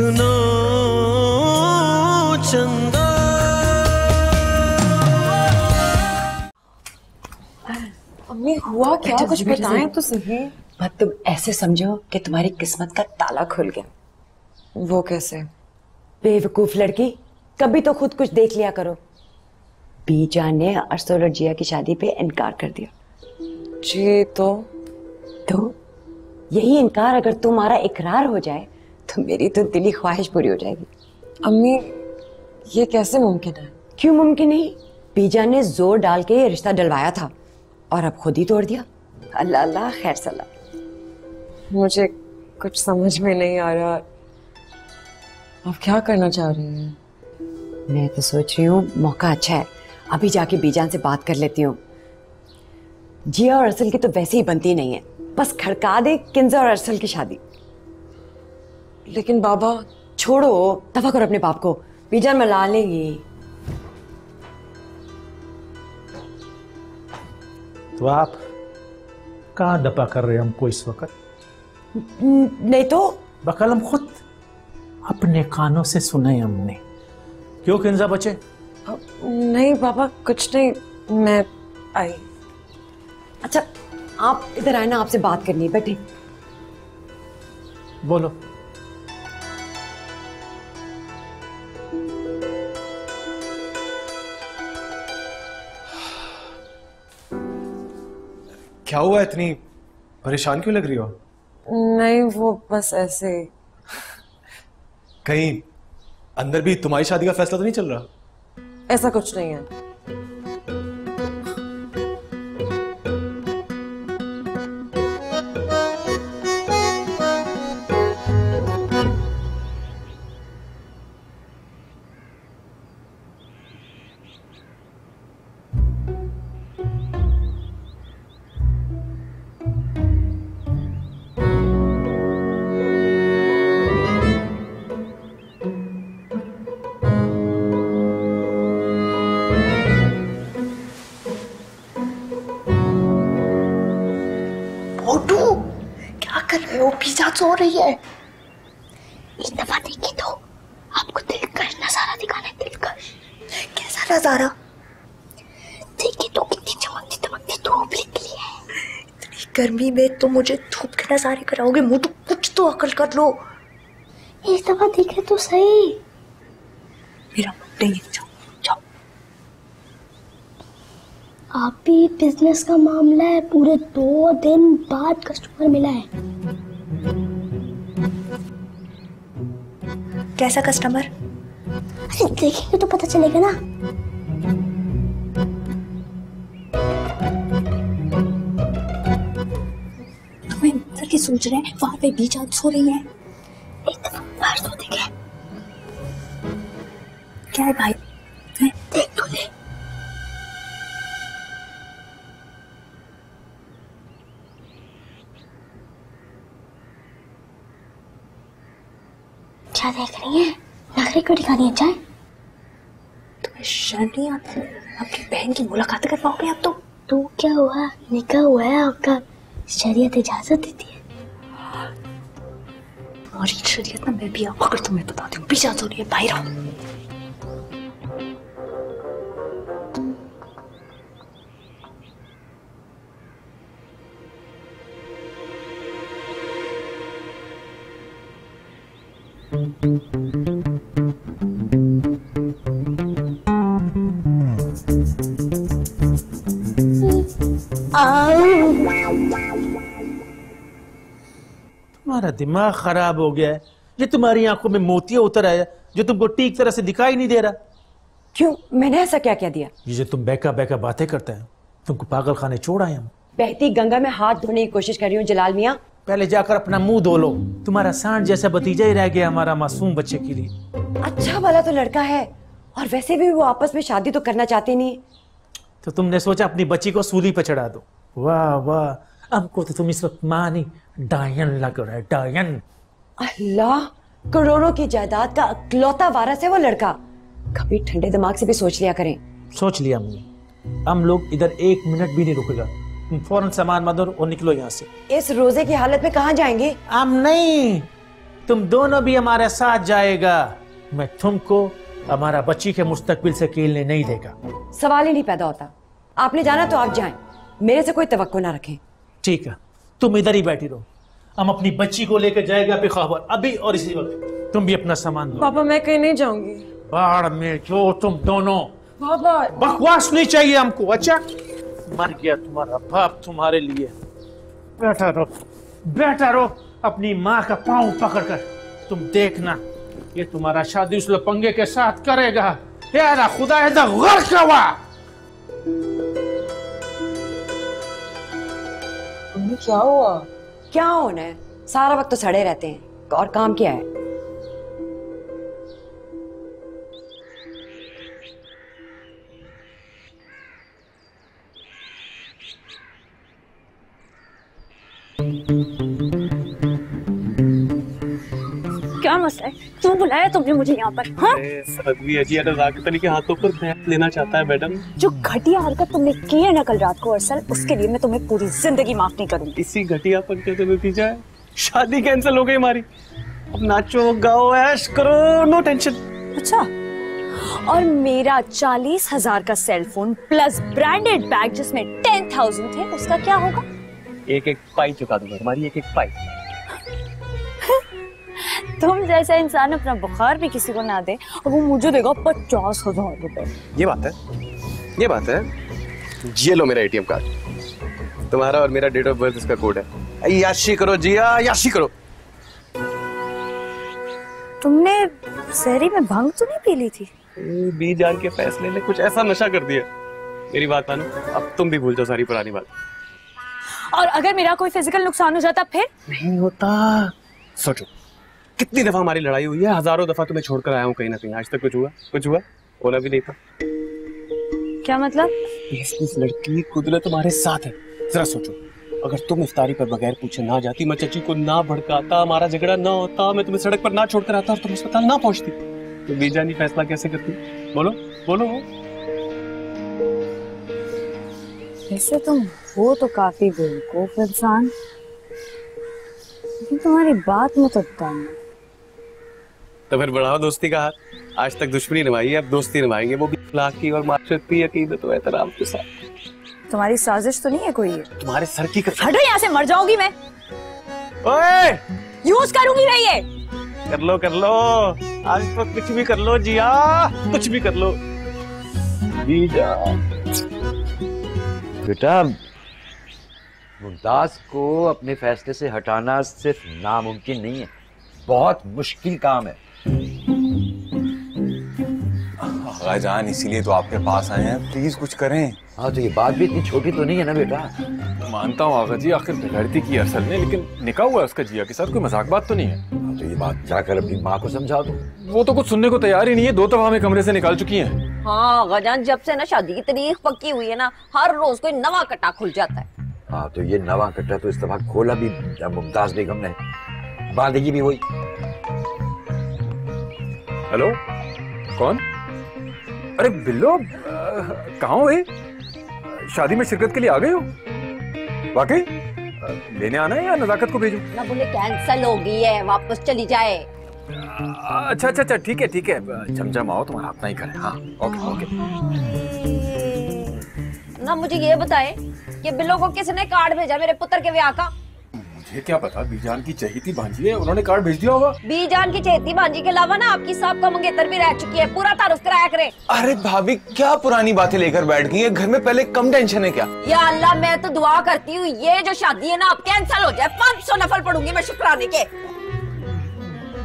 सुनो चंदा। अम्मी हुआ क्या, कुछ बताएं तो सही। मत तुम ऐसे समझो कि तुम्हारी किस्मत का ताला खुल गया। वो कैसे? बेवकूफ लड़की, कभी तो खुद कुछ देख लिया करो। बीजान ने अरसोल और जिया की शादी पे इनकार कर दिया। जी तो यही इनकार अगर तुम्हारा इकरार हो जाए तो मेरी तो दिली ख्वाहिश पूरी हो जाएगी। अम्मी ये कैसे मुमकिन है? क्यों मुमकिन नहीं? बीजान ने जोर डाल के ये रिश्ता डलवाया था और अब खुद ही तोड़ दिया। अल्लाह अल्लाह खैर सलाह। मुझे कुछ समझ में नहीं आ रहा, आप क्या करना चाह रही हैं? मैं तो सोच रही हूँ मौका अच्छा है, अभी जाके बीजान से बात कर लेती हूँ। जिया और अरसल की तो वैसे ही बनती नहीं है, बस खड़का दे किंजा और अरसल की शादी। लेकिन बाबा। छोड़ो, दफा करो अपने बाप को, बीजान मना लेगी। तो आप कहाँ दफा कर रहे हैं हमको इस वक्त? नहीं तो बकलम खुद अपने कानों से सुने हमने। क्यों किंजा बचे? नहीं बाबा कुछ नहीं, मैं आई। अच्छा आप इधर आए ना, आपसे बात करनी है, बैठे। बोलो। क्या हुआ, इतनी परेशान क्यों लग रही हो? नहीं वो बस ऐसे ही। कहीं अंदर भी तुम्हारी शादी का फैसला तो नहीं चल रहा? ऐसा कुछ नहीं है। क्या कर रहे हो? पिज़्ज़ा सो रही है। एक दफा देखे तो आपको दिलकश नजारा दिखाना। दिलकश कैसा नजारा? देखे तो कितनी चमकती चमकती धूप निकली है। इतनी गर्मी में तो मुझे धूप के नजारे कराओगे? मुंह तो कुछ तो अकल कर लो। एक दफा देखे तो सही। मेरा मन नहीं है, जाओ जाओ। आप भी बिजनेस का मामला है, पूरे 2 दिन बाद कस्टमर मिला है। कैसा कस्टमर? अरे देखेंगे तो पता चलेगा ना। तुम्हें अंदर की सोच रहे हैं, वहां पे बीच सो रही है। एक दफा बाहर तो देखे। क्या है भाई? देख तो ले। क्या देख रही है? नखरे क्यों दिखा रही है? चाहे तुम्हें शर्म नहीं आती? आपकी बहन की मुलाकात कर पाओगे आप तो क्या हुआ? निकाह हुआ है आपका, शरीयत इजाजत देती है। और शरीयत ना मैं भी आपको अगर तुम्हें बताती हूँ। पीछा हो रही है, बाहर आओ। तुम्हारा दिमाग खराब हो गया है। ये तुम्हारी आंखों में मोतिया उतर आया जो तुमको ठीक तरह से दिखाई नहीं दे रहा। क्यों, मैंने ऐसा क्या क्या दिया? ये जो तुम बैका बैका बातें करते हैं, तुमको पागल खाने छोड़ आए हम। बहती गंगा में हाथ धोने की कोशिश कर रही हूँ जलाल मियाँ। पहले जाकर अपना मुंह धो लो। तुम्हारा सांड जैसा भतीजा ही रह गया हमारा मासूम बच्चे के लिए। अच्छा वाला तो लड़का है, और वैसे भी वो आपस में शादी तो करना चाहते नहीं। तो तुमने सोचा अपनी बच्ची को सूली पे चढ़ा दो। वाह वाह, हमको तो तुम इस वक्त मां नहीं डायन लग रहा है, डायन। अल्लाह, करोड़ों की जायदाद का इकलौता वारिस है वो लड़का। कभी ठंडे दिमाग से भी सोच लिया करें। सोच लिया हमने। हम लोग इधर 1 मिनट भी नहीं रुकेगा। तुम फौरन सामान बांधो और निकलो यहाँ से। इस रोजे की हालत में कहाँ जाएंगे? हम नहीं, तुम दोनों भी हमारे साथ जाएगा। मैं तुमको हमारा बच्ची के मुस्तकबिल से खेलने नहीं देगा। सवाल ही नहीं पैदा होता। आपने जाना तो आप जाएं, मेरे से कोई तवक्को ना रखें। ठीक है, तुम इधर ही बैठी रहो, हम अपनी बच्ची को लेकर जाएगा पेशावर अभी और इसी वक्त। तुम भी अपना सामान लो। पापा मैं कहीं नहीं जाऊंगी। बाढ़ में जो तुम दोनों। पापा बकवास नहीं चाहिए हमको। अच्छा, मर गया तुम्हारा बाप तुम्हारे लिए। बैठा रहो अपनी माँ का पाँव पकड़कर। तुम देखना ये तुम्हारा शादी उस लफंगे के साथ करेगा। यार खुदा है गर्क हुआ। क्या हुआ? क्या होना है, सारा वक्त तो सड़े रहते हैं और काम क्या है। क्या मसला है? क्यों बुलाया तुमने मुझे यहाँ पर? हाँ? के हाथों पर बैठ लेना चाहता है मैडम। जो घटिया हरकत तुमने की है ना कल रात को अरसल, उसके लिए मैं तुम्हें पूरी जिंदगी माफ नहीं करूंगी। इसी घटियापन का तो नतीजा है शादी कैंसिल हो गई हमारी। अब नाचो गाओ ऐश करो, नो टेंशन। अच्छा, और मेरा 40,000 का सेलफोन प्लस ब्रांडेड बैग जिसमें 10,000 थे, उसका क्या होगा? एक एक पाई चुका दूंगा, हमारी एक एक पाई। तुम जैसा इंसान अपना बुखार भी किसी को ना दे और वो मुझे देगा 50,000 रुपए। ये बात है। ये लो मेरा एटीएम कार्ड, तुम्हारा और मेरा डेट ऑफ बर्थ इसका कोड है। याशी करो जिया, याशी करो। तुमने शहरी में भांग तो नहीं पी ली थी? बी जान के फैसले ने कुछ ऐसा नशा कर दिया। मेरी बात मानो, अब तुम भी भूल जाओ सारी पुरानी बात। और अगर मेरा कोई फिजिकल नुकसान हो जाता फिर? नहीं होता। सोचो कितनी दफा हमारी लड़ाई हुई है, हजारों दफा तुम्हें छोड़कर आया हूँ कहीं ना कहीं। आज तक कुछ हुआ होना भी नहीं था। क्या मतलब? इस लड़की कुदरत तुम्हारे साथ है। जरा सोचो, अगर तुम इफ्तारी पर बगैर पूछे ना जाती, मैं चाची को ना भड़काता, हमारा झगड़ा ना होता, मैं तुम्हें सड़क पर ना छोड़कर आता और तुम अस्पताल ना पहुंचती, तो बीजानी फैसला कैसे करती? बोलो। वैसे तुम हो तो काफी बेवकूफ इंसान, लेकिन तुम्हारी बात में तो दम है। तो फिर बढ़ाओ दोस्ती का हाथ। आज तक दुश्मनी निभाई है, अब दोस्ती निभाएंगे, वो भी अखलाकी और माशरती अकीदत और एहतराम के साथ। तुम्हारी साजिश तो नहीं है कोई ये? तुम्हारे सर की कसम। हटो यहाँ से, मर जाऊंगी मैं। ओए! यूज करूंगी मैं ये। कर लो आज तो कुछ भी कर लो जिया, कुछ भी कर लो जीजा। बेटा, मुमताज को अपने फैसले से हटाना सिर्फ नामुमकिन नहीं है, बहुत मुश्किल काम है। जान इसीलिए तो आपके पास आए हैं, प्लीज कुछ करें। हाँ, तो ये बात भी इतनी छोटी तो नहीं है ना बेटा। मानता हूँ आगा जी, आखिर बिगड़ती की अरसल ने, लेकिन निकाह हुआ है उसका जिया के साथ, कोई मजाक बात तो नहीं है। हाँ, तो ये बात जाकर अपनी माँ को समझा दो। वो तो कुछ सुनने को तैयार ही नहीं है, 2 दफा हमें कमरे से निकाल चुकी हैं। हाँ गजान, जब से ना शादी की तारीख पक्की हुई है ना, हर रोज कोई नवा कट्टा खुल जाता है। हाँ, तो ये नवा कट्टा तो इस दफा खोला भी मुमताज बेगम ने, बांधेगी भी वही। हेलो, कौन? अरे बिल्लो, कहाँ हो? शादी में शिरकत के लिए आ गए हो? वाकई लेने आना है या नजाकत को भेजूं? ना बोले कैंसल हो गई है, वापस चली जाए। अच्छा, ठीक है। जमजम आओ, तुम्हारा अपना ही घर है। हाँ, ओके। ना मुझे ये बताएं कि बिल्लो को किसने कार्ड भेजा मेरे पुत्र के ब्याह का? मुझे क्या पता, बीजान की चहेती भांजी है, उन्होंने कार्ड भेज दिया होगा। बीजान की चहेती भांजी के अलावा ना आपकी साहब का मंगेतर भी रह चुकी है, पूरा तारुफ कराया करे। अरे भाभी, क्या पुरानी बातें लेकर बैठ गई है? घर में पहले कम टेंशन है क्या? या अल्लाह, मैं तो दुआ करती हूँ ये जो शादी है ना अब कैंसिल हो जाए। 500 नफल पढ़ूंगी मैं शुक्राने के।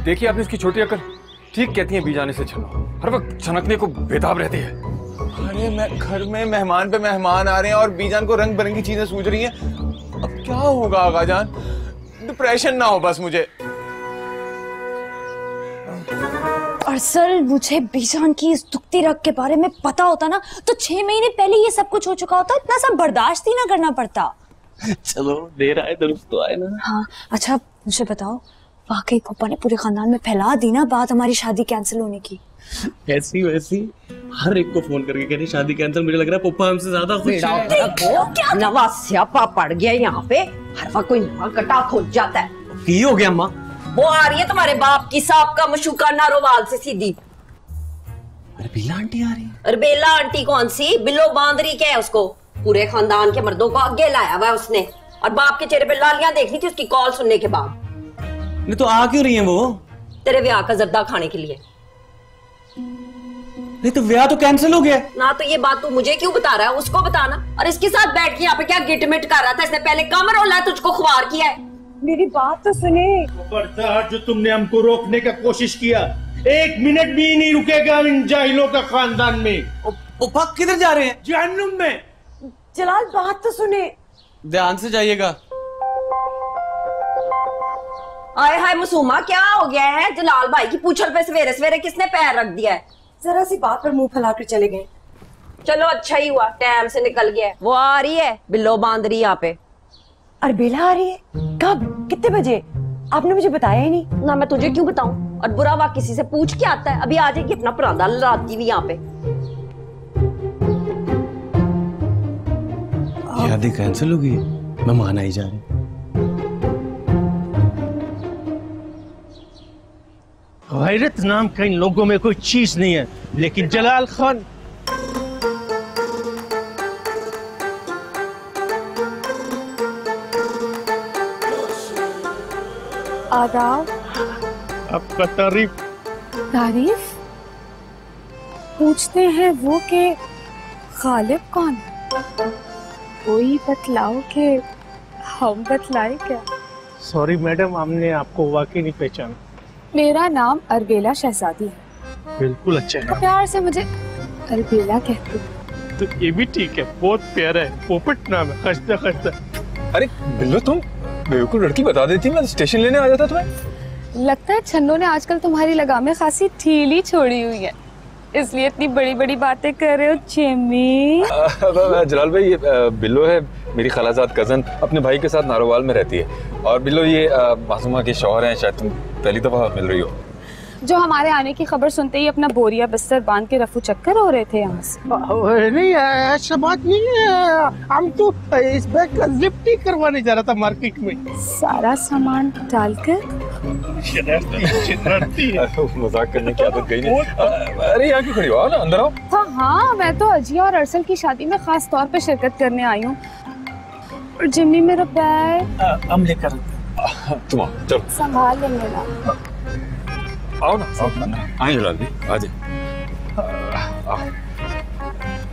देखिए आपने इसकी छोटी अकल, ठीक कहती है बीजाने से छनो, हर वक्त छनकने को बेताब रहती है। अरे मैं घर में मेहमान पे मेहमान आ रहे हैं और बीजान को रंग बिरंगी चीजें सूझ रही हैं। अब क्या होगा आगा जान? डिप्रेशन ना हो बस मुझे। अरसल, मुझे बीजान की इस दुखती रग के बारे में पता होता ना तो 6 महीने पहले ये सब कुछ हो चुका होता, इतना सब बर्दाश्त ही ना करना पड़ता। चलो देर आए दुरुस्त तो आए ना। हाँ, अच्छा मुझे बताओ, वाकई पापा ने पूरे खानदान में फैला दी ना बात हमारी शादी कैंसिल होने की? ऐसी वैसी हर एक को फोन करके कह रही शादी कैंसिल। मुझे लग रहा है पप्पा हमसे ज्यादा खुश है। नवा स्यापा पड़ गया यहाँ पे, हर वक्त कोई नवा कटा खुल जाता है। की हो गया अम्मा? वो आ रही है तुम्हारे बाप की सांप का मशूका नारोवाल से सीधी। अरे बेला आंटी आ रही है। अरे बेला आंटी कौन सी, बिल्लो बांदरी क्या है उसको, पूरे खानदान के मर्दों को आगे लाया हुआ है उसने, और बाप के चेहरे पे लालियां देखनी थी उसकी कॉल सुनने के बाद। नहीं तो आ क्यों रही है वो? तेरे ब्याह का जर्दा खाने के लिए। नहीं तो ब्याह तो कैंसिल हो गया ना, तो ये बात तू मुझे क्यों बता रहा है, उसको बताना। और इसके साथ बैठ के यहाँ पे क्या गिटमिट कर रहा था, इसने पहले कम रोला तुझको खुआर किया है। मेरी बात तो सुने। खबरदार जो तुमने हमको रोकने का कोशिश किया, 1 मिनट भी नहीं रुकेगा इन जाहिलों का खानदान में। पुप्पा किधर जा रहे हैं? जहन्नुम में। जलाल बात तो सुने। ध्यान से जाइएगा। आए हाय मसूमा, क्या हो गया है? जलाल भाई की पूछल पे सवेरे सवेरे किसने पैर रख दिया है? जरा सी बात पर मुंह फैलाकर चले गए। चलो अच्छा ही हुआ, टाइम से निकल गया। वो आ रही है बिल्लो बांदरी यहाँ पे। अरबेला आ रही है? कब, कितने बजे? आपने मुझे बताया ही नहीं। ना मैं तुझे क्यों बताऊं, और बुरा हुआ किसी से पूछ के आता है। अभी आ जाएगी अपना परांदा लड़ाती हुई यहाँ पे। शादी कैंसिल हो गई, मेहमान आई जा रहे। गैरत नाम का इन लोगों में कोई चीज नहीं है, लेकिन जलाल खान आदाब। आपका तारीफ तारीफ पूछते हैं वो के गालिब कौन? कोई बतलाओ के हम बतलाए क्या? सॉरी मैडम, हमने आपको वाकई नहीं पहचाना। मेरा नाम अरबेला शहजादी है। बिल्कुल अच्छा है। प्यार से मुझे अरबेला कहते हैं। तो ये भी ठीक है, बहुत प्यारा है। पोपट नाम है, खस्ता खस्ता। अरे बिल्लो, तुम बेवकूफ लड़की बता देती, मैं स्टेशन लेने आ जाता तुम्हें। लगता है छन्नो ने आजकल तुम्हारी लगामें खासी ढीली छोड़ी हुई है, इसलिए इतनी बड़ी बड़ी बातें कर रहे हो चिमी। जलाल भाई, ये बिल्लो है मेरी खालाजाद कजन, अपने भाई के साथ नारोवाल में रहती है। और बिल्लो ये मासूमा के शौहर हैं, शायद तुम पहली दफा मिल रही हो। जो हमारे आने की खबर सुनते ही अपना बोरिया बिस्तर बांध के रफू चक्कर हो रहे थे यहाँ से। नहीं ऐसा बात नहीं है, हम तो इस बैग का लिफ्ट ही करवाने जा रहा था मार्केट में। सारा सामान डालकर। मजाक करने की आदत गई नहीं। अरे यहाँ क्यों खड़ी हो, आओ ना अंदर आओ। हाँ, मैं तो अजिया और अरसल की शादी में खास तौर पे शिरकत करने आई हूँ। और जिम्मी मेरा बैग हम लेकर तुम आओ, चलो संभाल लेंगे ना। आओ ना, आए जलाल जी, आ जाए,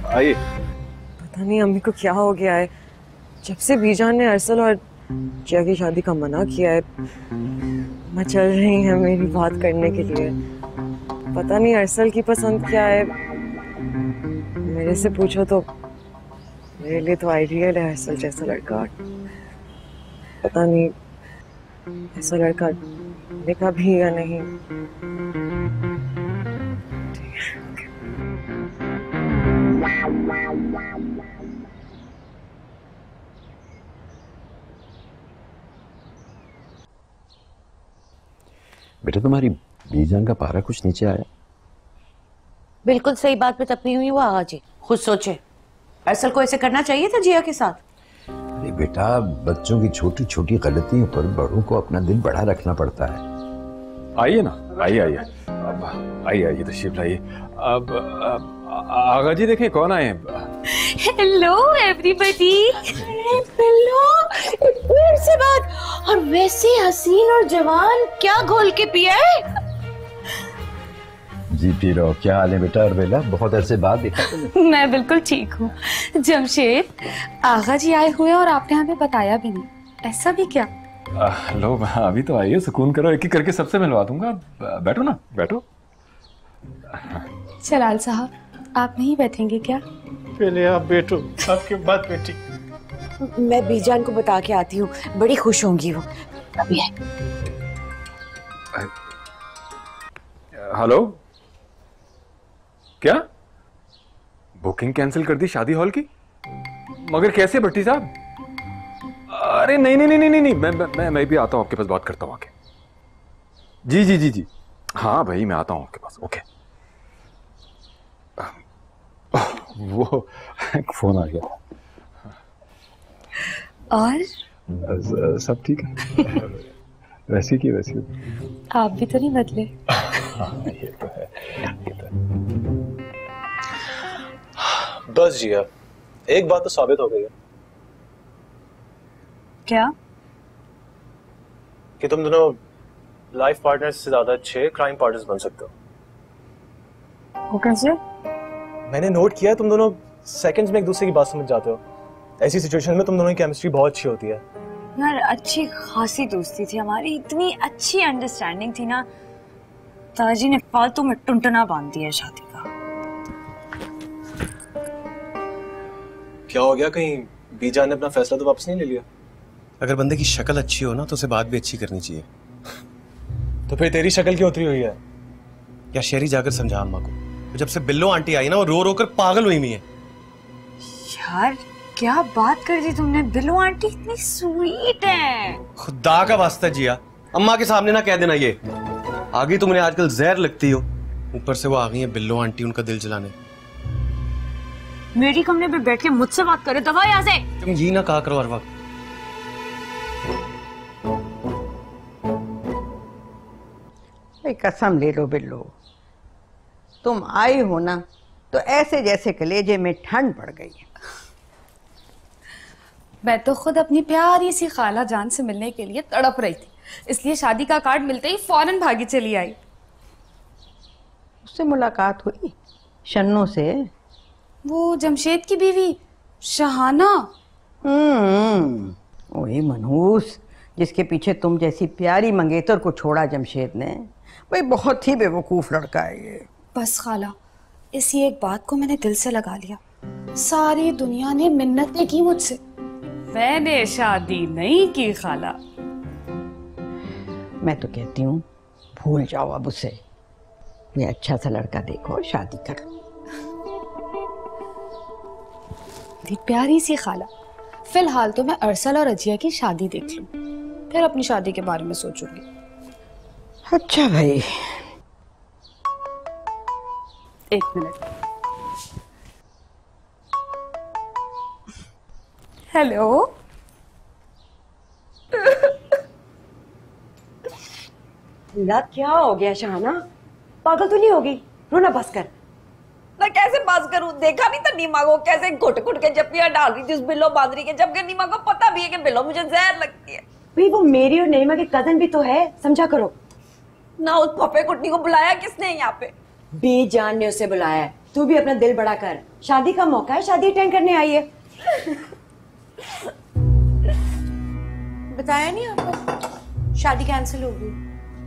आइए। पता नहीं अम्मी को क्या हो गया है, जब से बीजान ने अरसल और जिया की शादी का मना किया है, मचल रही है मेरी बात करने के लिए। पता नहीं अरसल की पसंद क्या है, मेरे से पूछो तो मेरे लिए तो आइडियल है अरसल जैसा लड़का। पता नहीं ऐसा लड़का देखा भी या नहीं। बेटा, तुम्हारी बीजान का पारा कुछ नीचे आया? बिल्कुल सही बात पे तपनी हुई वो आगा जी। खुद सोचे, अरसल को ऐसे करना चाहिए था जिया के साथ। अरे बेटा, बच्चों की छोटी छोटी गलतियों पर बड़ों को अपना दिल बड़ा रखना पड़ता है। आइए ना, आइए आइए, आइए आइए, तशरीफ लाइए। अब आगा जी देखें कौन आए हैं। Hello everybody. बिल्लो, इतनी से बात, और वैसे हसीन और जवान, क्या घोल के पिया है? जी पी रहो। क्या हाल है बेटा अरबेला, बहुत अरसे बाद देखा तुम्हें। मैं बिल्कुल ठीक हूँ जमशेद। आगा जी आए हुए और आपने हमें बताया भी नहीं, ऐसा भी क्या? लो अभी तो आइए, सुकून करो, एक एक करके सबसे मिलवा दूंगा। बैठो ना, बैठो। जलाल साहब, आप नहीं बैठेंगे क्या? पहले आप बैठो, आपके बाद बैठी। मैं बीजान को बता के आती हूँ, बड़ी खुश होंगी वो। अभी है। हेलो, क्या बुकिंग कैंसिल कर दी शादी हॉल की? मगर कैसे भट्टी साहब? अरे नहीं नहीं नहीं नहीं नहीं, मैं भी आता हूँ आपके पास, बात करता हूँ आके। जी जी जी जी, हाँ भाई मैं आता हूँ आपके पास। ओके। वो फोन आ गया। और सब ठीक है। वैसी की वैसी। आप भी तो नहीं बदले। हाँ, ये तो है, ये तो है। बस जिया, एक बात तो साबित हो गई है क्या? कि तुम दोनों लाइफ पार्टनर्स से ज्यादा अच्छे क्राइम पार्टनर्स बन सकते हो। वो कैसे? मैंने नोट किया तुम दोनों सेकंड्स में एक दूसरे की बात समझ जाते हो। ऐसी सिचुएशन में तुम दोनों की केमिस्ट्री बहुत अच्छी होती है। यार अच्छी खासी दोस्ती थी हमारी, इतनी अच्छी अंडरस्टैंडिंग थी ना, ताजी ने फालतू में टुनटना बांध दिया शादी का। क्या हो गया, कहीं बीजान ने अपना फैसला तो वापस नहीं ले लिया? अगर बंदे की शक्ल अच्छी हो ना तो उसे बात भी अच्छी करनी चाहिए। तो फिर तेरी शक्ल क्यों उतरी हुई है? या शेरी जाकर समझा अम्मा को, तो जब से बिल्लो आंटी आई ना वो रो रो कर पागल हुई हुई है। यार क्या बात कर दी तुमने, बिल्लो आंटी इतनी स्वीट है। खुदा का वास्ता जिया, अम्मा के सामने ना कह देना ये। आगे तुमने आजकल जहर लगती हो, ऊपर से वो आ गई है बिल्लो आंटी उनका दिल जलाने। मेरी कमरे पे बैठ के मुझसे बात करे, दबा यहाँ से। तुम ये ना कहा करो हर वक्त। कसम ले लो बिल्लो, तुम आई हो ना तो ऐसे जैसे कलेजे में ठंड पड़ गई है। मैं तो खुद अपनी प्यारी सी खाला जान से मिलने के लिए तड़प रही थी, इसलिए शादी का कार्ड मिलते ही फौरन भागी चली आई। उससे मुलाकात हुई? शन्नो से? वो जमशेद की बीवी शहाना। वही मनहूस जिसके पीछे तुम जैसी प्यारी मंगेतर को छोड़ा जमशेद ने। भाई बहुत ही बेवकूफ लड़का है ये। बस खाला, इसी एक बात को मैंने दिल से लगा लिया। सारी दुनिया ने मिन्नतें की मुझसे, मैंने शादी नहीं की खाला। मैं तो कहती हूँ भूल जाओ अब उसे, ये अच्छा सा लड़का देखो शादी करो। प्यारी सी खाला, फिलहाल तो मैं अरसल और रजिया की शादी देख लूं, फिर अपनी शादी के बारे में सोचूंगी। अच्छा भाई, एक मिनट। हेलो। क्या हो गया शहाना, पागल तो नहीं होगी? रोना बस कर। मैं कैसे बात करूं, देखा नहीं था नीमा को कैसे घुट घुट के जप्पियां डाल रही थी उस बिल्लो बांदरी के, जबकि नीमा को पता भी है कि बिल्लो मुझे जहर लगती है। भाई वो मेरी और नईमा के कजन भी तो है, समझा करो ना। उस पप्पे कुटनी को बुलाया किसने यहाँ पे? बीजान ने उसे बुलाया है। तू भी अपना दिल बड़ा कर, शादी का मौका है, शादी अटेंड करने आई है। बताया नहीं आपको शादी कैंसिल हो गई?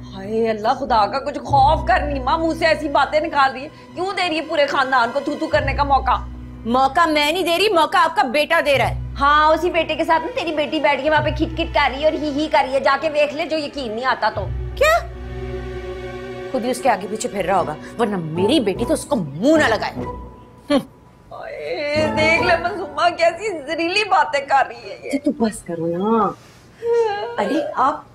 हाय अल्लाह खुदा का, कुछ खौफ कर नीमा, मुंह से ऐसी बातें निकाल रही है। क्यों दे रही है पूरे खानदान को थू करने का मौका? मौका मैं नहीं दे रही, मौका आपका बेटा दे रहा है। हाँ, उसी बेटे के साथ ना तेरी बेटी बैठ के वहाँ पे खिटखिट कर रही है और ही कर रही है। जाके देख ले, जो यकीन नहीं आता तो। क्या? खुद ही उसके आगे पीछे फिर रहा होगा, वरना मेरी बेटी तो उसको मुंह ना लगाए। देख ले मंसूमा कैसी जहरीली बातें कर रही है ये। तू बस करो ना। अरे आप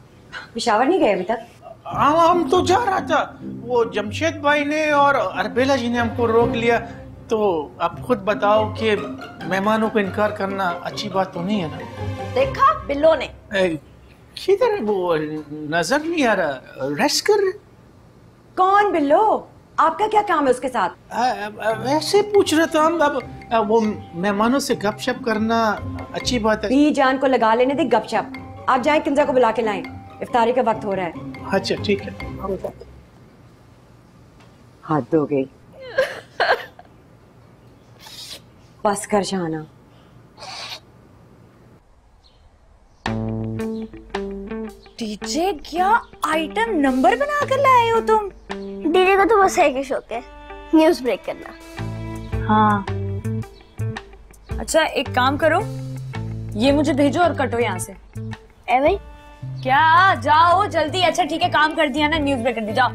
पेशावर नहीं गए अभी तक? हम तो जा रहा था, वो जमशेद भाई ने और अरबेला जी ने हमको रोक लिया। तो आप खुद बताओ कि मेहमानों को इनकार करना अच्छी बात तो नहीं है ना? देखा बिल्लो ने। किधर है वो, नजर नहीं आ रहा। रेस्ट कर रहे? कौन बिल्लो? आपका क्या काम है उसके साथ? वैसे पूछ रहे था हम। अब वो मेहमानों से गपशप करना अच्छी बात है। बीजान को लगा लेने दे गपशप। आप जाएं, किंजा को बुला के लाएं, इफ्तारी का वक्त हो रहा है। अच्छा ठीक है। हद हो गई। बस कर शहाना। डीजे क्या आइटम नंबर बना कर लाए हो तुम? डीजे का तो बस एक ही शौक है, न्यूज़ ब्रेक करना। हाँ अच्छा, एक काम करो, ये मुझे भेजो और कटो यहाँ से। भाई क्या, जाओ जल्दी। अच्छा ठीक है, काम कर दिया ना, न्यूज़ ब्रेक कर दी, जाओ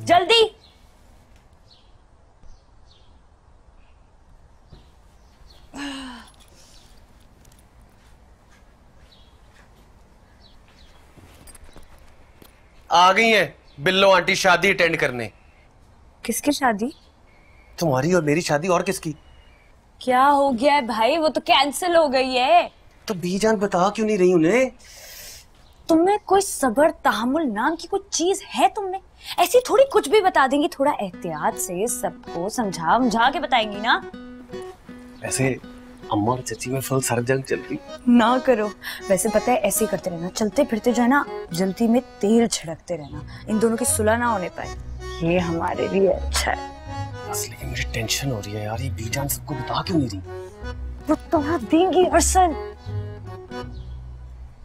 जल्दी। आ गई है बिल्लो आंटी शादी अटेंड करने। किसकी शादी? तुम्हारी और मेरी शादी, और किसकी? क्या हो गया है भाई, वो तो कैंसिल हो गई है। तो बीजान बता क्यों नहीं रही उन्हें? तुम्हें कोई सब्र तहम्मुल नाम की कोई चीज है तुम में? ऐसी थोड़ी कुछ भी बता देंगी, थोड़ा एहतियात से सबको समझा के बताएंगी ना। ऐसे अम्मा और चची में फुल सर जंग चल रही ना करो। वैसे पता है ऐसे ही करते रहना, चलते फिरते जो है ना जल्दी में तेल छिड़कते रहना, इन दोनों की सुलह ना होने पाए, ये हमारे लिए अच्छा है। असली मुझे टेंशन हो रही है यार, ये बीजान सबको बता क्यों नहीं रही? वो तुम्हारा देंगी अरसल,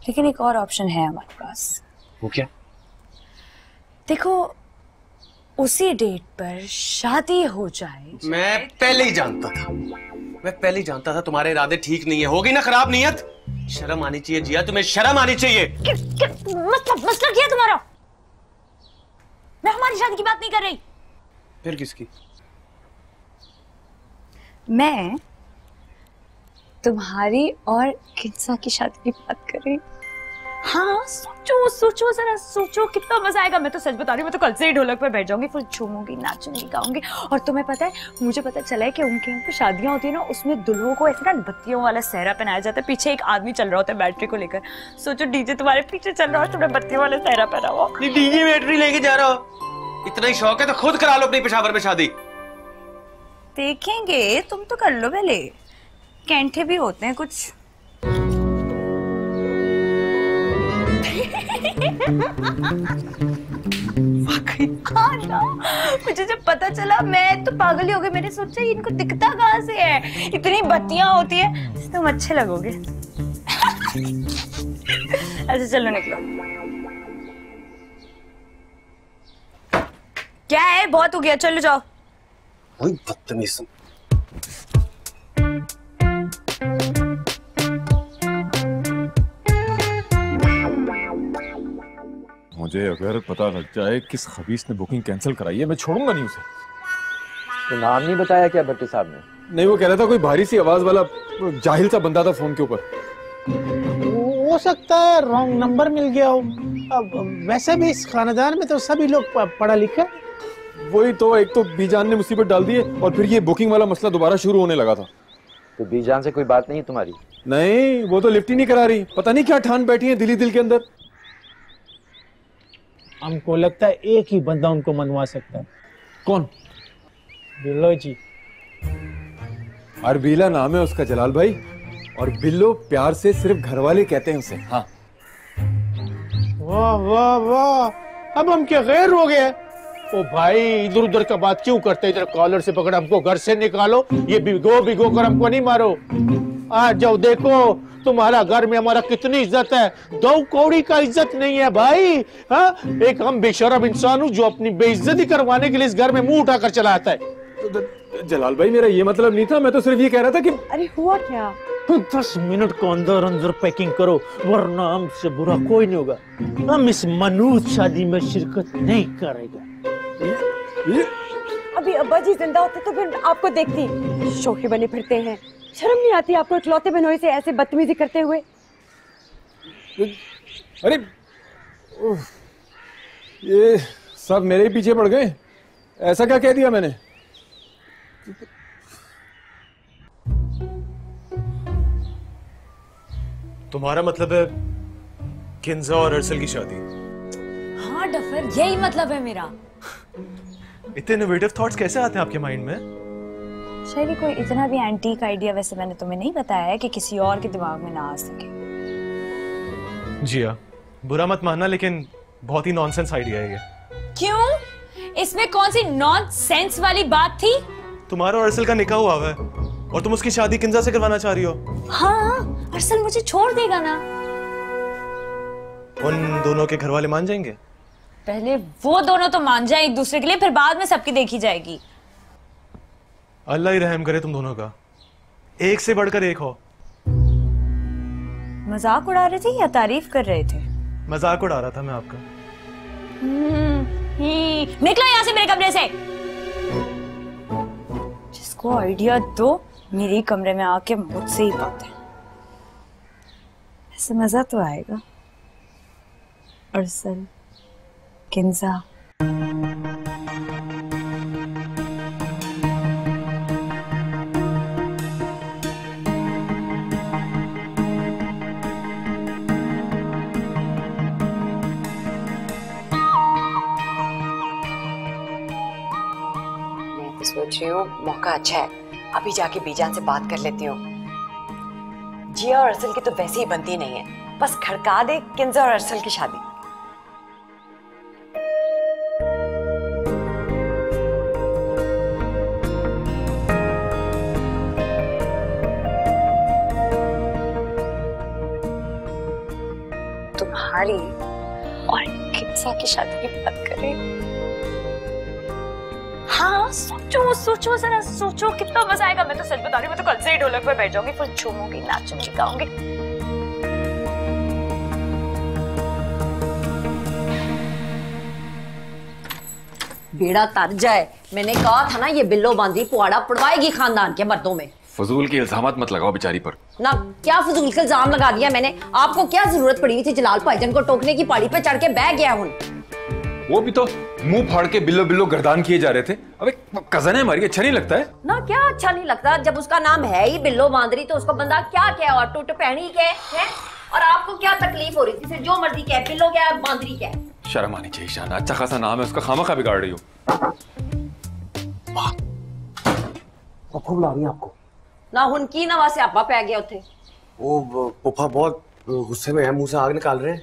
लेकिन एक और ऑप्शन है हमारे पास। वो क्या? देखो उसी डेट पर शादी हो जाए। मैं पहले ही जानता था, मैं पहले ही जानता था तुम्हारे इरादे ठीक नहीं है। होगी ना खराब नीयत? शर्म आनी चाहिए जिया, तुम्हें शर्म आनी चाहिए। मसला क्या है तुम्हारा? मैं हमारी शादी की बात नहीं कर रही। फिर किसकी? मैं तुम्हारी और किंसा की शादी की बात कर रही। हाँ सोचो सोचो, जरा सोचो कितना मजा आएगा। मैं तो सच बता रही हूँ, मैं तो कल से ही ढोलक पर बैठ जाऊंगी, फिर झूमूंगी, नाचूंगी, गाऊंगी। और तुम्हें पता है, मुझे पता चला है कि उनके यहाँ पे शादियां होती है ना, उसमें दुल्हों को ऐसे ना बत्तियों वाला सहरा पहनाया जाता है, पीछे एक आदमी चल रहा होता है बैटरी को लेकर। सोचो डीजे तुम्हारे पीछे चल रहा है, तुमने बत्तियों वाला सहरा पहना हुआ। डीजे बैटरी लेके जा रहा हो? इतना ही शौक है तो खुद करा लो अपनी पेशावर में शादी। देखेंगे, तुम तो कर लो पहले, कैंठे भी होते हैं कुछ। हाँ ना, मुझे जब पता चला मैं तो पागल ही हो गई। मैंने सोचा इनको दिखता कहाँ से है, इतनी बत्तियां होती है, तुम अच्छे लगोगे। अच्छा चलो निकलो। क्या है, बहुत हो गया, चलो जाओ। वही बदतमीज। मुझे अगर पता लग जाए किस खबीस ने बुकिंग कैंसिल कराई है, मैं छोड़ूंगा नहीं उसे। तो नाम नहीं बताया क्या भट्टी साहब ने? नहीं, वो कह रहा था कोई भारी सी आवाज वाला जाहिल सा बंदा था फोन के ऊपर। हो सकता है रॉन्ग नंबर मिल गया हो। अब वैसे भी इस खानदान में तो सभी लोग पढ़ा लिखा। वही तो, एक तो बीजान ने मुसीबत डाल दी है और फिर ये बुकिंग वाला मसला दोबारा शुरू होने लगा था। तो बीजान से कोई बात नहीं है तुम्हारी? नहीं, वो तो लिफ्ट ही नहीं करा रही, पता नहीं क्या ठान बैठी है दिली दिल के अंदर। हमको लगता है एक ही बंदा उनको मनवा सकता है। कौन? बिल्लो जी। अरबीला नाम है उसका जलाल भाई, और बिल्लो प्यार से सिर्फ घर वाले कहते हैं उसे। हाँ। वाह वाह वाह, अब हम क्या गैर हो गए? ओ भाई, इधर उधर का बात क्यों करते? इधर कॉलर से पकड़ हमको घर से निकालो, ये भिगो भिगो कर हमको नहीं मारो। आ जाओ, देखो तुम्हारा घर में हमारा कितनी इज्जत है, 2 कौड़ी का इज्जत नहीं है भाई। हाँ, एक हम बेशरम इंसान हूँ जो अपनी बेइज्जती करवाने के लिए इस घर में मुंह उठाकर चला आता है। जलाल भाई, मेरा ये मतलब नहीं था, मैं तो सिर्फ ये कह रहा था कि। अरे हुआ क्या? 10 मिनट को अंदर अंदर पैकिंग करो, वरना हमसे बुरा कोई नहीं होगा। हम इस मनूज शादी में शिरकत नहीं करेगा। अभी अब्बा जी जिंदा होते तो फिर आपको देखती शोखे बने फिरते हैं। शर्म नहीं आती आपको इकलौते बहनोई से ऐसे बदतमीजी करते हुए? अरे ये सब मेरे ही पीछे पड़ गए। ऐसा क्या कह दिया मैंने? तुम्हारा मतलब है किंजा और अरसल की शादी? हाँ डफर, यही मतलब है मेरा। इतने इनोवेटिव थॉट्स कैसे आते हैं आपके माइंड में? शायद कोई इतना भी एंटीक आइडिया वैसे मैंने तुम्हें नहीं बताया है कि किसी और के दिमाग में ना आ सके। जिया, बुरा मत मानना, लेकिन बहुत ही नॉनसेंस आइडिया है ये। क्यों? इसमें कौन सी नॉनसेंस वाली बात थी? तुम्हारा और अरसल का निकाह हुआ है और तुम उसकी शादी किंजा से करवाना चाह रही हो। हाँ, अरसल मुझे छोड़ देगा ना? उन दोनों के घर वाले मान जाएंगे? पहले वो दोनों तो मान जाए एक दूसरे के लिए, फिर बाद में सबकी देखी जाएगी। अल्लाह ही रहम करे तुम दोनों का, एक से बढ़कर एक हो। मजाक उड़ा रहे थे या तारीफ कर रहे थे? मजाक उड़ा रहा था मैं आपका। निकलो यहाँ से मेरे कमरे से। जिसको आइडिया दो मेरे कमरे में आके मुझसे ही बात है। ऐसे मजा तो आएगा। अरसल, किंजा, सोच रही हूँ मौका अच्छा है, अभी जाके बीजान से बात कर लेती हूँ। जिया और अरसल की तो वैसे ही बनती नहीं है, बस खड़का दे किंजा और अरसल की शादी। तुम्हारी और किंजा की शादी की बात करें? हाँ, सोचो सोचो, जरा सोचो कितना मजा आएगा। मैं तो सच बता रही हूँ, मैं तो कल से ही ढोलक पर बैठ जाऊंगी, फिर झूमूंगी, नाचूंगी, गाऊंगी। बेड़ा तर जाए। मैंने कहा था ना, ये बिल्लो बांधी पुआड़ा पड़वाएगी खानदान के मर्दों में। फजूल के इल्जामात मत लगाओ बेचारी पर। ना क्या फजूल का इल्जाम लगा दिया मैंने? आपको क्या जरूरत पड़ी थी जलाल भाईजान को टोकने की? पहाड़ी पे चढ़ के बह गया हूँ। वो भी तो मुंह फाड़ के बिल्लो बिल्लो गर्दान किए जा रहे थे। अबे कजन है हमारी, अच्छा नहीं लगता है ना? क्या अच्छा नहीं लगता? जब उसका नाम है ही बिल्लो बांदरी तो उसको बंदा क्या क्या और टूट पहनी के है? और आपको क्या तकलीफ हो रही थी? फिर जो मर्जी क्या, बिल्लो क्या बांदरी क्या? शर्म आनी चाहिए शान, अच्छा खासा नाम है उसका, खामखा बिगाड़ रही हो। पप्पा बुला रही है आपको। ना हुनकी ना वासे आपा पै गया उथे। वो पप्पा बहुत गुस्से में है, मुंह से आग निकाल रहे हैं।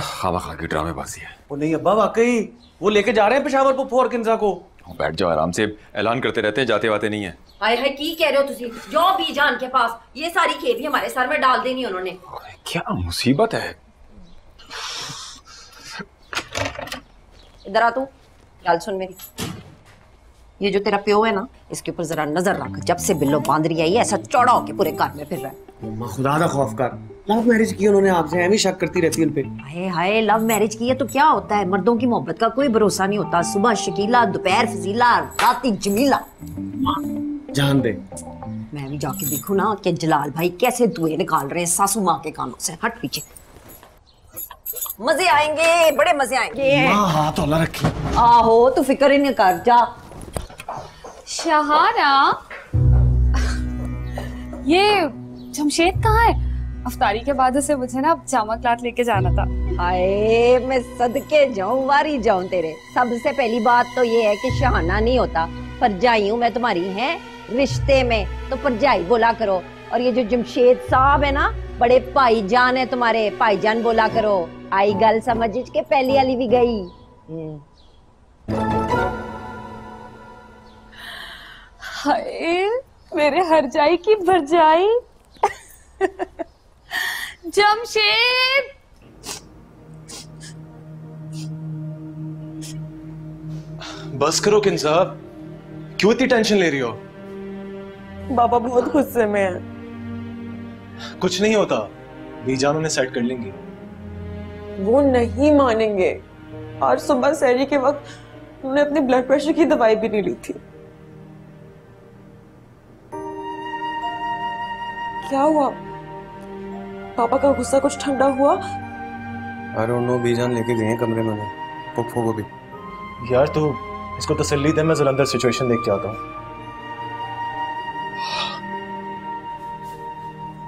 खामखा की ड्रामेबाजी है। वो नहीं अब्बा, वाकई वो लेके जा रहे हैं पेशावर पप्पू और किंजा को। बैठ जाओ आराम से, ऐलान करते रहते हैं, जाते वाते नहीं है। हाय हाय की कह रहे हो तुसी? जो बीजान के पास ये सारी खेती हमारे सर में डाल देनी उन्होंने। क्या मुसीबत है। इधर आ तू, गल सुन मेरी। ये जो तेरा प्यो है ना, इसके ऊपर जरा नजर रख। जब से बिल्लो बांदरी आई है ऐसा चौड़ा होके पूरे घर में फिर रहा है। खुदा का खौफ कर। लव मैरिज की उन्होंने आपसे, ऐਵੇਂ शक करती रहती है उन पे। हाय हाय, लव मैरिज की है तो क्या होता है? मर्दों की मोहब्बत का कोई भरोसा नहीं होता। सुबह शकीला, दोपहर फजीला, राती जमीला। जान दे। मैं भी जाके देखूं ना कि जलाल भाई कैसे धुएं निकाल रहे हैं सासू माँ के कानों से। हट पीछे। मजे आएंगे, बड़े मजे आएंगे। माँ हाथ हौला रखी। आहो, तू फिक्र ही नहीं कर, जा। शहाना, ये जमशेद कहाँ है? अफ्तारी के बाद उसे मुझे ना जामा क्लाथ लेके जाना था। हाय, मैं सदके जाऊं, वारी जाऊं तेरे। सबसे पहली बात तो ये है कि शहाना नहीं होता, परजाई हूं मैं तुम्हारी, है रिश्ते में तो परजाई बोला करो। और ये जो जमशेद साहब है ना, बड़े भाईजान है तुम्हारे, भाईजान बोला करो। आई गल समझ के पहली वाली भी गई। हाय, मेरे हर जाई की भरजाई। जमशेद, बस करो किंजा, क्यों इतनी टेंशन ले रही हो? बाबा बहुत गुस्से में है। कुछ नहीं होता, बीजान उन्हें सेट कर लेंगी। वो नहीं मानेंगे। आज सुबह सहरी के वक्त उन्होंने अपने ब्लड प्रेशर की दवाई भी नहीं ली थी। क्या हुआ? पापा का गुस्सा कुछ ठंडा हुआ? I don't know, बीजान लेके गए हैं कमरे में पप्पू को भी। यार तू इसको तसल्ली दे, मैं जलंधर सिचुएशन देख के आता हूँ।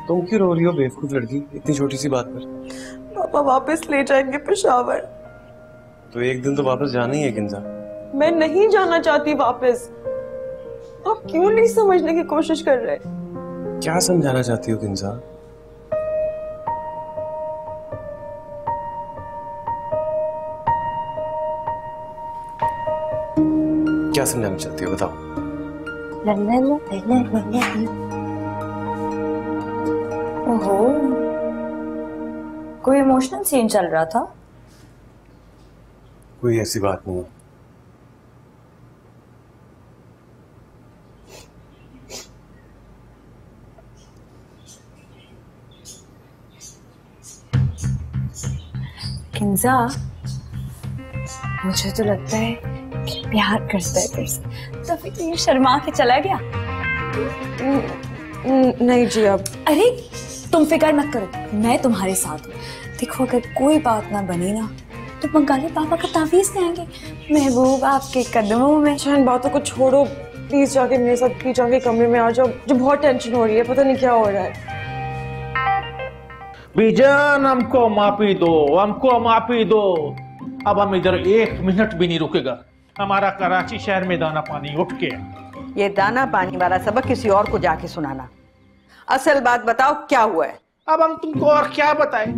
तुम क्यों रो रही हो बेवकूफ लड़की, इतनी छोटी सी बात पर? पापा वापस ले जाएंगे पेशावर। तो एक दिन तो वापस जाना ही है किंजा। मैं नहीं जाना चाहती वापस। आप क्यों नहीं समझने की कोशिश कर रहे? क्या समझाना चाहती हो किंजा? क्या समझाना चाहती हो बताओ। ओहो, कोई इमोशनल सीन चल रहा था? कोई ऐसी बात नहीं है। किंजा, मुझे तो लगता है कि प्यार करता है तेरे से, तभी तो ये शर्मा के चला गया। नहीं जी, अब अरे तुम फिक्र मत करो, मैं तुम्हारे साथ हूँ। देखो अगर कोई बात ना बनी ना तो बंगाली पापा का तावीज़ देंगे। महबूब आपके कदमों में। इन बातों को छोड़ो, प्लीज जाके मेरे साथ पीछा के कमरे में आ जाओ। जो बहुत टेंशन हो रही है, पता नहीं क्या हो रहा है। बीजान हमको माफी दो, हमको माफी दो। अब हम इधर 1 मिनट भी नहीं रुकेगा। हमारा कराची शहर में दाना पानी उठ के ये दाना पानी वाला सबक किसी और को जाके सुनाना। असल बात बताओ, क्या हुआ है? अब हम तुमको और क्या बताएं?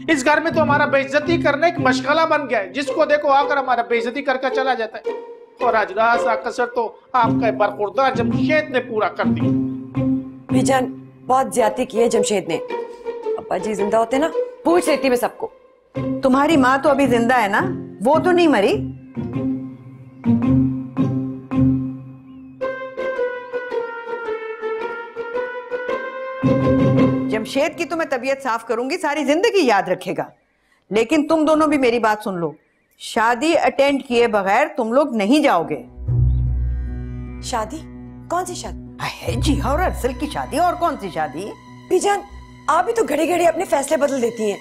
इस घर में तो हमारा बेइज्जती करने की मशगला बन गया है। जिसको देखो आकर हमारा बेइज्जती करके चला जाता है। और आज रात का कसर तो आपका बरखुरदार जमशेद ने पूरा कर दिया। बीजान, बहुत ज्यादती की है जमशेद ने। अब्बा जी जिंदा होते ना, पूछ लेती मैं सबको। तुम्हारी माँ तो अभी जिंदा है ना, वो तो नहीं मरी? जमशेद की तो मैं तबीयत साफ करूंगी, सारी जिंदगी याद रखेगा। लेकिन तुम दोनों भी मेरी बात सुन लो, शादी अटेंड किए बगैर तुम लोग नहीं जाओगे। शादी? कौन सी शादी? है जी और अरसल की शादी। और कौन सी शादी? बीजान, आप भी तो घड़ी घड़ी अपने फैसले बदल देती हैं।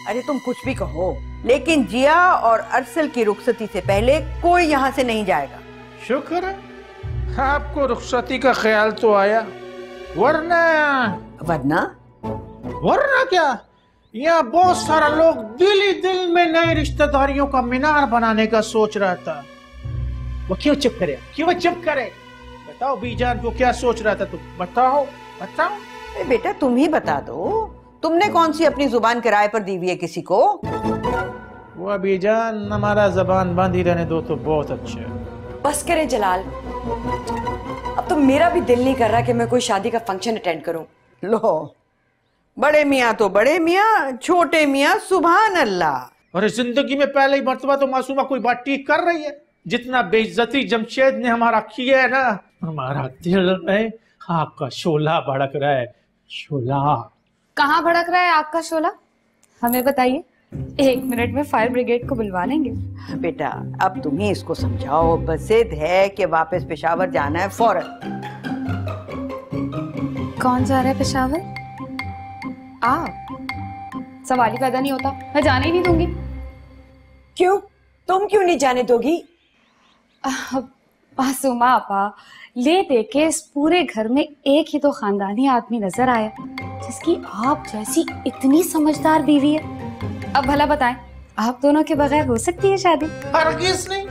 अरे तुम कुछ भी कहो, लेकिन जिया और अरसल की रुखसती से पहले कोई यहाँ से नहीं जाएगा। शुक्र है आपको रुखसती का ख्याल तो आया, वरना क्या, यहाँ बहुत सारा लोग दिल ही दिल में नई रिश्तेदारियों का मीनार बनाने का सोच रहा था। वो क्यों चुप करे? क्यों चुप करे? बताओ बीजान को क्या सोच रहा था तुम? बताओ। बेटा तुम ही बता दो, तुमने कौन सी अपनी जुबान किराए पर दी हुई है किसी को? वो बीजान, हमारा जबान बंद ही रहने दो तो बहुत अच्छा है। बस करें जलाल, अब तो मेरा भी दिल नहीं कर रहा कि मैं कोई शादी का फंक्शन अटेंड करूं। लो, बड़े मियाँ तो बड़े मियाँ, छोटे मियाँ सुभान अल्लाह। अरे जिंदगी में पहले ही मर्तबा तो मासूमा कोई बात ठीक कर रही है। जितना बेइज्जती जमशेद ने हमारा किया है ना, हमारा दिल में आग का शोला भड़क रहा है। शोला कहाँ भड़क रहा है आग का शोला? हमें बताइए, 1 मिनट में फायर ब्रिगेड को बुलवा लेंगे। बेटा अब तुम ही इसको समझाओ, बसेद है कि वापस पेशावर जाना है फौरन। कौन जा रहा है पेशावर? आप? सवाल ही पैदा नहीं होता, मैं जाने ही नहीं दूंगी। क्यों? तुम क्यों नहीं जाने दोगी? मासूमा आपा, ले देके इस पूरे घर में एक ही तो खानदानी आदमी नजर आया जिसकी आप जैसी इतनी समझदार बीवी है। अब भला बताएं, आप दोनों के बगैर हो सकती है शादी? हरगिज़ नहीं।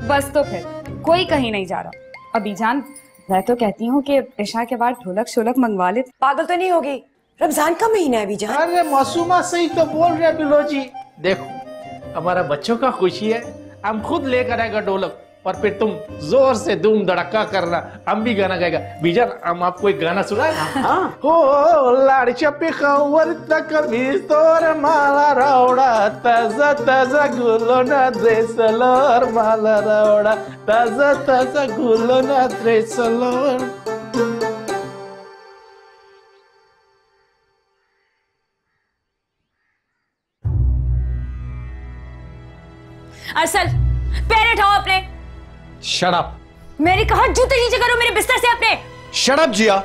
बस तो फिर कोई कहीं नहीं जा रहा। अभी जान, मैं तो कहती हूँ कि इशा के बाद ढोलक शोलक मंगवा ले। पागल तो नहीं होगी? रमजान का महीना है बीजान। अरे मासूमा सही तो बोल रहे बिलो जी। देखो हमारा बच्चों का खुशी है, हम खुद लेकर आएगा ढोलक और फिर तुम जोर से धूम धड़का करना, हम भी गाना गाएगा। बीजान हम आपको एक गाना सुनाए? हो लाडच्या पिकावर तकबीज तोर माला रावड़ा, ताजा ताजा गुलोना ड्रेसलोर माला रावड़ा, ताजा ताजा गुलोना ड्रेसलोर। अरसल, पैर उठाओ अपने। Shut up. मेरी कहा जूते नीचे करो मेरे बिस्तर से अपने। शट अप जिया।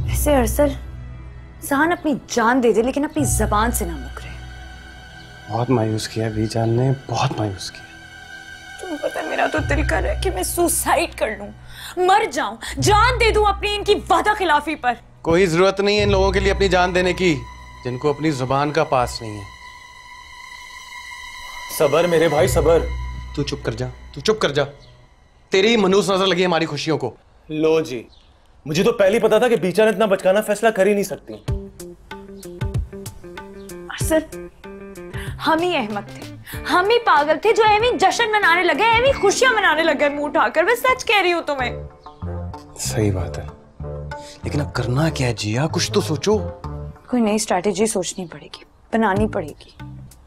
वैसे अरसल, इंसान अपनी जान दे दे लेकिन अपनी जबान से ना मुकरे। बहुत मायूस किया बीजान ने, बहुत मायूस किया। तुम्हें पता है मेरा तो दिल कर रहा है कि मैं सुसाइड कर लूं, मर जाऊं, जान दे दूं अपनी इनकी वादा खिलाफी पर। कोई जरूरत नहीं है इन लोगों के लिए अपनी जान देने की, जिनको अपनी जुबान का पास नहीं है। सबर मेरे भाई सबर। तू चुप कर जा, तू चुप कर जा। तेरी ही मनूस नजर लगी हमारी खुशियों को। लो जी, मुझे तो पहले ही पता था कि बीचा ने इतना बचकाना फैसला कर ही नहीं सकती। अरसल, हम ही अहमक थे, हम ही पागल थे जो एवी जश्न मनाने लगे, एवी खुशियां मनाने लगे मुंह उठाकर। मैं सच कह रही हूं तुम्हें। सही बात है, लेकिन अब करना क्या है जिया? कुछ तो सोचो। कोई नई स्ट्रैटेजी सोचनी पड़ेगी, बनानी पड़ेगी।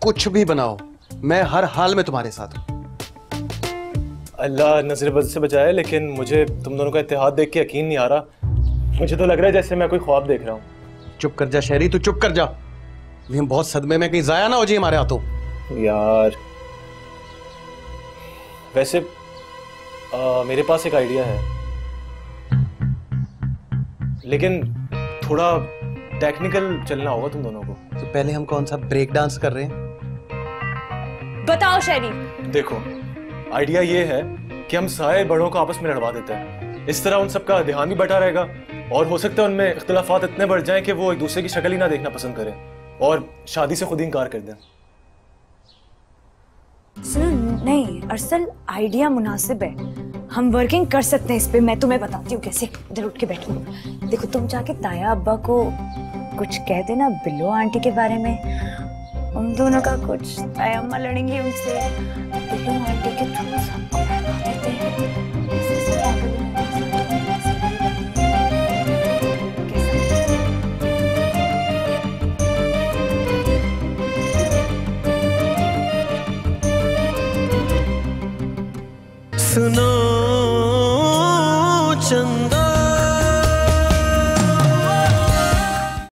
कुछ भी बनाओ, मैं हर हाल में तुम्हारे साथ हूं। अल्लाह नजर बद से बचाए, लेकिन मुझे तुम दोनों का इत्तेहाद देख के यकीन नहीं आ रहा। मुझे तो लग रहा है जैसे मैं कोई ख्वाब देख रहा हूँ। चुप कर जा शहरी, तू चुप कर जा। हम बहुत सदमे में, कहीं जाया ना हो जी हमारे हाथों। यार वैसे मेरे पास एक आइडिया है, लेकिन थोड़ा टेक्निकल चलना होगा तुम दोनों को। तो पहले हम कौन सा ब्रेक डांस कर रहे हैं? बताओ शहरी। देखो आइडिया ये है कि हम सारे बड़ों को आपस में लड़वा देते हैं। इस तरह उन सबका ध्यान भी बटा रहेगा और हो सकता है उनमें इख्तिलाफात इतने बढ़ जाएं कि वो एक दूसरे की शक्ल ही ना देखना पसंद करें और शादी से खुद ही इनकार कर दें। सुनो, नहीं अरसल आइडिया मुनासिब है, हम वर्किंग कर सकते हैं इस पे। मैं तुम्हें बताती हूँ कैसे। इधर उठ के बैठो। देखो तुम जाके ताया अब्बा को कुछ कह देना बिल्लो आंटी के बारे में। उन दोनों का कुछ, ताया अम्मा लड़ेंगी उनसे, बिल्लो आंटी के थ्रू सबको बहका देते हैं। सुनो